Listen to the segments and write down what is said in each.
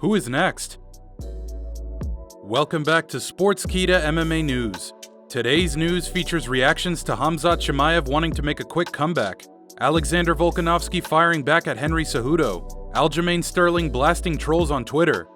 Who is next? Welcome back to Sportskeeda MMA News. Today's news features reactions to Khamzat Chimaev wanting to make a quick comeback, Alexander Volkanovski firing back at Henry Cejudo, Aljamain Sterling blasting trolls on Twitter,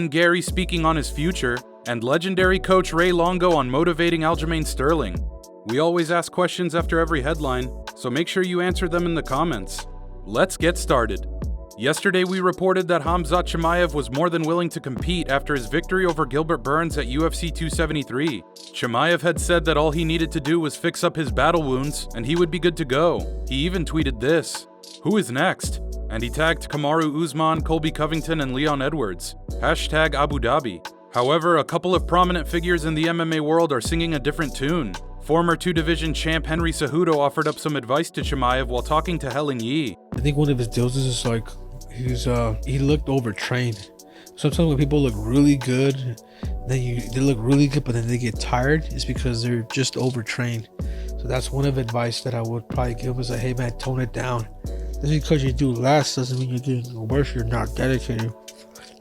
Garry speaking on his future, and legendary coach Longo on motivating Aljamain Sterling. We always ask questions after every headline, so make sure you answer them in the comments. Let's get started. Yesterday we reported that Khamzat Chimaev was more than willing to compete after his victory over Gilbert Burns at UFC 273. Chimaev had said that all he needed to do was fix up his battle wounds and he would be good to go. He even tweeted this: "Who is next?" And he tagged Kamaru Usman, Colby Covington, and Leon Edwards. # Abu Dhabi. However, a couple of prominent figures in the MMA world are singing a different tune. Former two-division champ Henry Cejudo offered up some advice to Chimaev while talking to Helen Yi. I think one of his deals is like he looked overtrained. Sometimes when people look really good, they look really good, but then they get tired. It's because they're just overtrained. So that's one of advice that I would probably give is like, hey man, tone it down. Just because you do less doesn't mean you're getting worse. You're not dedicated.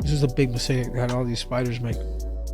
This is a big mistake that all these fighters make.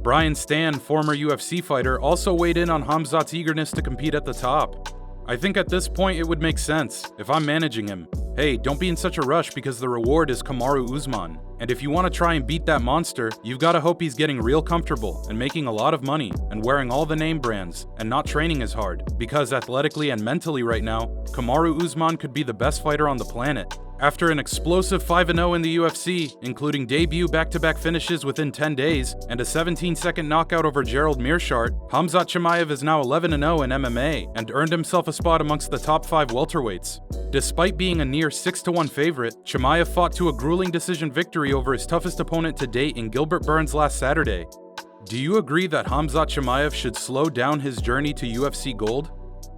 Brian Stan, former UFC fighter, also weighed in on Khamzat's eagerness to compete at the top. "I think at this point it would make sense, if I'm managing him. Hey, don't be in such a rush because the reward is Kamaru Usman. And if you want to try and beat that monster, you've got to hope he's getting real comfortable and making a lot of money and wearing all the name brands and not training as hard, because athletically and mentally right now, Kamaru Usman could be the best fighter on the planet." After an explosive 5-0 in the UFC, including debut back-to-back finishes within 10 days and a 17-second knockout over Gerald Meerschaert, Khamzat Chimaev is now 11-0 in MMA and earned himself a spot amongst the top 5 welterweights. Despite being a near 6-1 favorite, Chimaev fought to a grueling decision victory over his toughest opponent to date in Gilbert Burns last Saturday. Do you agree that Khamzat Chimaev should slow down his journey to UFC gold?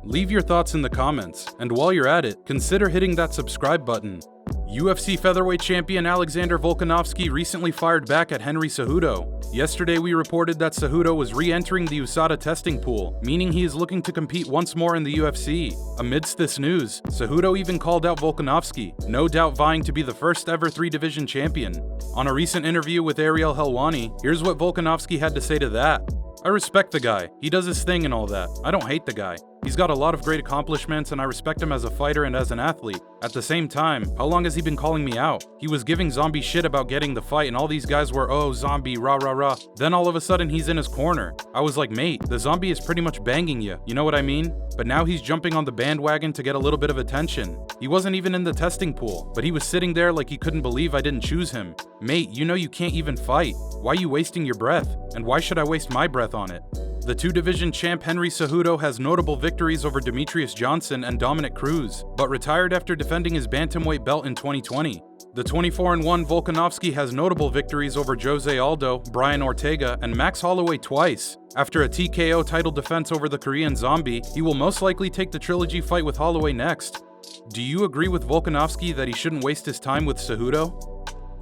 Leave your thoughts in the comments, and while you're at it, consider hitting that subscribe button. UFC Featherweight champion Alexander Volkanovski recently fired back at Henry Cejudo. Yesterday we reported that Cejudo was re-entering the USADA testing pool, meaning he is looking to compete once more in the UFC. Amidst this news, Cejudo even called out Volkanovski, no doubt vying to be the first ever 3-division champion. On a recent interview with Ariel Helwani, here's what Volkanovski had to say to that. "I respect the guy. He does his thing and all that. I don't hate the guy. He's got a lot of great accomplishments and I respect him as a fighter and as an athlete. At the same time, how long has he been calling me out? He was giving Zombie shit about getting the fight and all these guys were, oh, Zombie, rah rah rah. Then all of a sudden he's in his corner. I was like, mate, the Zombie is pretty much banging you know what I mean? But now he's jumping on the bandwagon to get a little bit of attention. He wasn't even in the testing pool, but he was sitting there like he couldn't believe I didn't choose him. Mate, you know you can't even fight. Why are you wasting your breath? And why should I waste my breath on it?" The two-division champ Henry Cejudo has notable victories over Demetrius Johnson and Dominic Cruz, but retired after defending his bantamweight belt in 2020. The 24-1 Volkanovski has notable victories over Jose Aldo, Brian Ortega, and Max Holloway twice. After a TKO title defense over the Korean Zombie, he will most likely take the trilogy fight with Holloway next. Do you agree with Volkanovski that he shouldn't waste his time with Cejudo?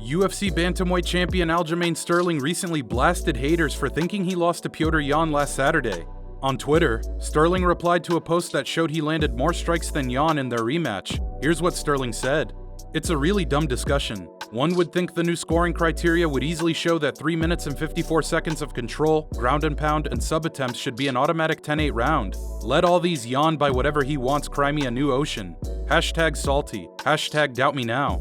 UFC bantamweight champion Aljamain Sterling recently blasted haters for thinking he lost to Petr Yan last Saturday. On Twitter, Sterling replied to a post that showed he landed more strikes than Yan in their rematch. Here's what Sterling said. "It's a really dumb discussion. One would think the new scoring criteria would easily show that 3 minutes and 54 seconds of control, ground and pound, and sub-attempts should be an automatic 10-8 round. Let all these Yan by whatever he wants cry me a new ocean. #salty. #doubt me now."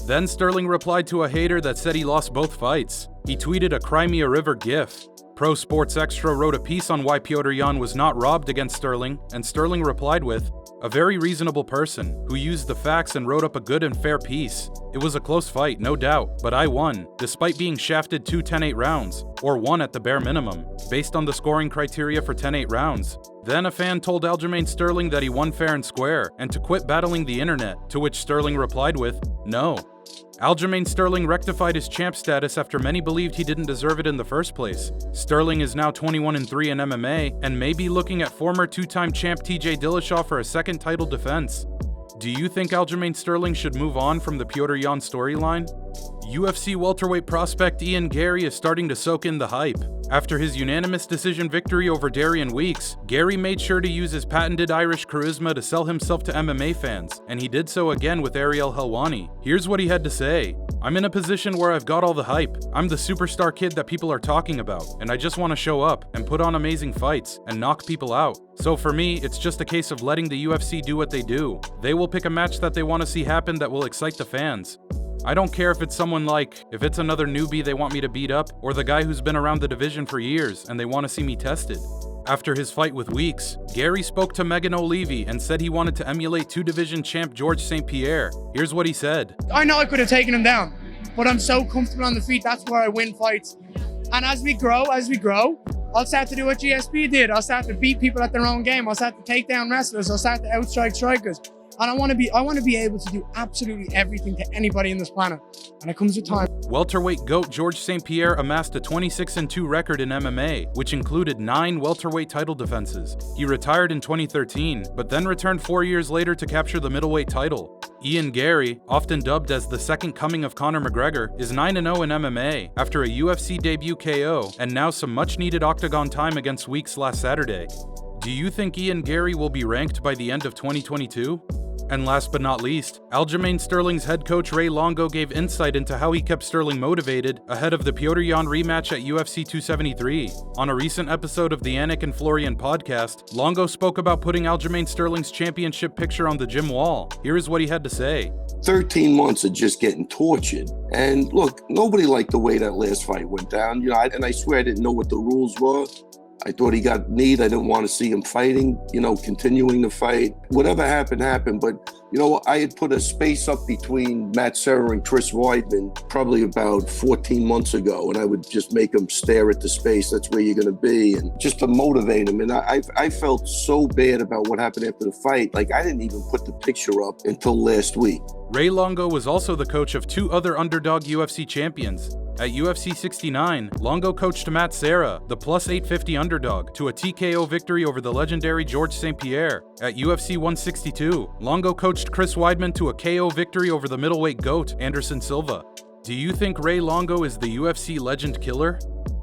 Then Sterling replied to a hater that said he lost both fights. He tweeted a Cry Me a River gif. Pro Sports Extra wrote a piece on why Petr Yan was not robbed against Sterling, and Sterling replied with, "A very reasonable person, who used the facts and wrote up a good and fair piece. It was a close fight, no doubt, but I won, despite being shafted 2 10-8 rounds, or 1 at the bare minimum, based on the scoring criteria for 10-8 rounds." Then a fan told Aljamain Sterling that he won fair and square, and to quit battling the internet, to which Sterling replied with, "No." Aljamain Sterling rectified his champ status after many believed he didn't deserve it in the first place. Sterling is now 21-3 in MMA and may be looking at former 2-time champ TJ Dillashaw for a second title defense. Do you think Aljamain Sterling should move on from the Petr Yan storyline? UFC welterweight prospect Garry is starting to soak in the hype. After his unanimous decision victory over Darian Weeks, Garry made sure to use his patented Irish charisma to sell himself to MMA fans, and he did so again with Ariel Helwani. Here's what he had to say. "I'm in a position where I've got all the hype. I'm the superstar kid that people are talking about, and I just want to show up and put on amazing fights and knock people out. So for me, it's just a case of letting the UFC do what they do. They will pick a match that they want to see happen that will excite the fans. I don't care if it's someone if it's another newbie they want me to beat up, or the guy who's been around the division for years and they want to see me tested." After his fight with Weeks, Garry spoke to Megan O'Leary and said he wanted to emulate two-division champ George St. Pierre. Here's what he said. "I know I could have taken him down, but I'm so comfortable on the feet, that's where I win fights. And as we grow, I'll start to do what GSP did. I'll start to beat people at their own game. I'll start to take down wrestlers. I'll start to outstrike strikers. And I want to be able to do absolutely everything to anybody in this planet. And it comes with time." Welterweight GOAT George St. Pierre amassed a 26-2 record in MMA, which included 9 welterweight title defenses. He retired in 2013, but then returned 4 years later to capture the middleweight title. Ian Garry, often dubbed as the second coming of Conor McGregor, is 9-0 in MMA after a UFC debut KO and now some much-needed octagon time against Weeks last Saturday. Do you think Ian Garry will be ranked by the end of 2022? And last but not least, Aljamain Sterling's head coach Ray Longo gave insight into how he kept Sterling motivated ahead of the Petr Yan rematch at UFC 273. On a recent episode of the Anik and Florian podcast, Longo spoke about putting Aljamain Sterling's championship picture on the gym wall. Here is what he had to say. 13 months of just getting tortured. And look, nobody liked the way that last fight went down. And I swear I didn't know what the rules were. I thought he got kneed. I didn't want to see him fighting, continuing the fight. Whatever happened, happened. But, I had put a space up between Matt Serra and Chris Weidman probably about 14 months ago. And I would just make him stare at the space. That's where you're going to be. And just to motivate him. And I felt so bad about what happened after the fight. Like, I didn't even put the picture up until last week. Ray Longo was also the coach of 2 other underdog UFC champions. At UFC 69, Longo coached Matt Serra, the plus 850 underdog, to a TKO victory over the legendary George St. Pierre. At UFC 162, Longo coached Chris Weidman to a KO victory over the middleweight GOAT, Anderson Silva. Do you think Ray Longo is the UFC legend killer?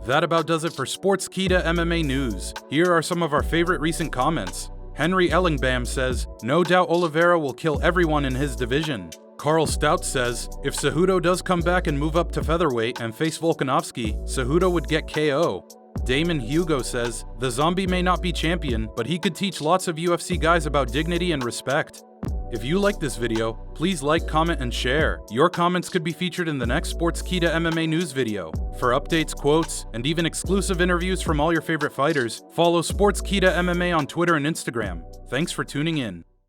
That about does it for Sportskeeda MMA news. Here are some of our favorite recent comments. Henry Ellingbam says, "No doubt Oliveira will kill everyone in his division." Carl Stout says, "If Cejudo does come back and move up to featherweight and face Volkanovski, Cejudo would get KO." Damon Hugo says, "The zombie may not be champion, but he could teach lots of UFC guys about dignity and respect." If you like this video, please like, comment, and share. Your comments could be featured in the next Sportskeeda MMA news video. For updates, quotes, and even exclusive interviews from all your favorite fighters, follow Sportskeeda MMA on Twitter and Instagram. Thanks for tuning in.